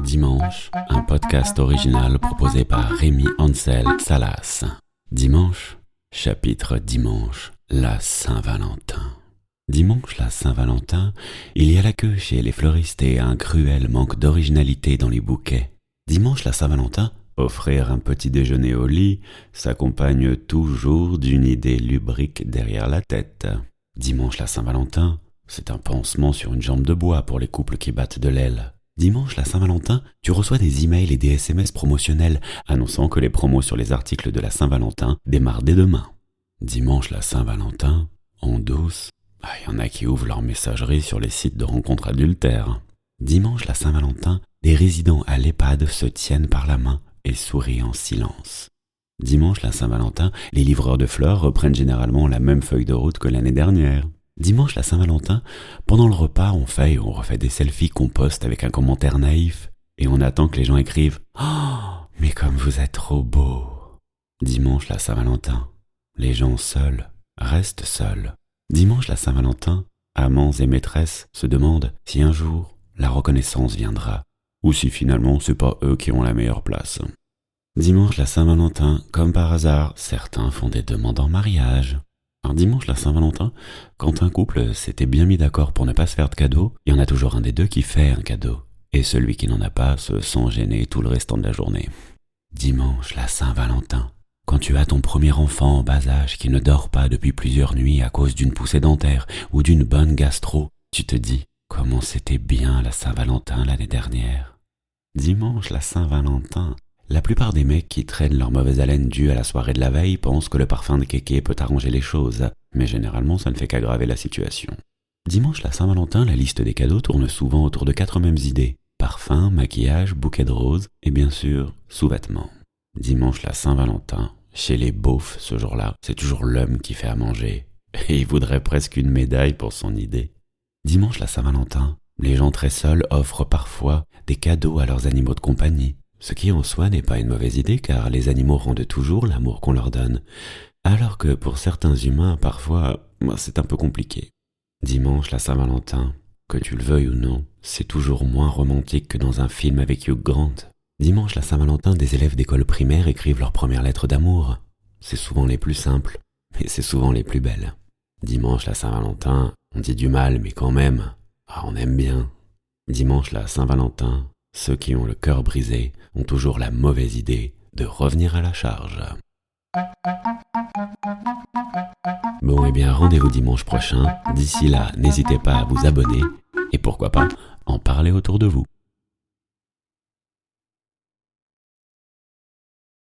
Dimanche, un podcast original proposé par Rémi Ansel Salas. Dimanche, chapitre Dimanche, la Saint-Valentin. Dimanche, la Saint-Valentin, il y a la queue chez les fleuristes et un cruel manque d'originalité dans les bouquets. Dimanche, la Saint-Valentin, offrir un petit déjeuner au lit s'accompagne toujours d'une idée lubrique derrière la tête. Dimanche, la Saint-Valentin, c'est un pansement sur une jambe de bois pour les couples qui battent de l'aile. Dimanche, la Saint-Valentin, tu reçois des emails et des SMS promotionnels annonçant que les promos sur les articles de la Saint-Valentin démarrent dès demain. Dimanche, la Saint-Valentin, en douce, y en a qui ouvrent leur messagerie sur les sites de rencontres adultères. Dimanche, la Saint-Valentin, des résidents à l'EHPAD se tiennent par la main et sourient en silence. Dimanche, la Saint-Valentin, les livreurs de fleurs reprennent généralement la même feuille de route que l'année dernière. Dimanche, la Saint-Valentin, pendant le repas, on fait et on refait des selfies qu'on poste avec un commentaire naïf et on attend que les gens écrivent « Oh, mais comme vous êtes trop beau !» Dimanche, la Saint-Valentin, les gens seuls restent seuls. Dimanche, la Saint-Valentin, amants et maîtresses se demandent si un jour la reconnaissance viendra ou si finalement c'est pas eux qui ont la meilleure place. Dimanche, la Saint-Valentin, comme par hasard, certains font des demandes en mariage. Un dimanche, la Saint-Valentin, quand un couple s'était bien mis d'accord pour ne pas se faire de cadeau, il y en a toujours un des deux qui fait un cadeau, et celui qui n'en a pas se sent gêné tout le restant de la journée. Dimanche, la Saint-Valentin, quand tu as ton premier enfant en bas âge qui ne dort pas depuis plusieurs nuits à cause d'une poussée dentaire ou d'une bonne gastro, tu te dis comment c'était bien la Saint-Valentin l'année dernière. Dimanche, la Saint-Valentin, la plupart des mecs qui traînent leur mauvaise haleine due à la soirée de la veille pensent que le parfum de kéké peut arranger les choses, mais généralement ça ne fait qu'aggraver la situation. Dimanche, la Saint-Valentin, la liste des cadeaux tourne souvent autour de 4 mêmes idées. Parfum, maquillage, bouquet de roses et bien sûr, sous-vêtements. Dimanche, la Saint-Valentin, chez les beaufs ce jour-là, c'est toujours l'homme qui fait à manger. Et il voudrait presque une médaille pour son idée. Dimanche, la Saint-Valentin, les gens très seuls offrent parfois des cadeaux à leurs animaux de compagnie. Ce qui en soi n'est pas une mauvaise idée car les animaux rendent toujours l'amour qu'on leur donne. Alors que pour certains humains, parfois, c'est un peu compliqué. Dimanche, la Saint-Valentin, que tu le veuilles ou non, c'est toujours moins romantique que dans un film avec Hugh Grant. Dimanche, la Saint-Valentin, des élèves d'école primaire écrivent leurs premières lettres d'amour. C'est souvent les plus simples, mais c'est souvent les plus belles. Dimanche, la Saint-Valentin, on dit du mal, mais quand même, on aime bien. Dimanche, la Saint-Valentin, ceux qui ont le cœur brisé ont toujours la mauvaise idée de revenir à la charge. Bon, rendez-vous dimanche prochain. D'ici là, n'hésitez pas à vous abonner et pourquoi pas en parler autour de vous.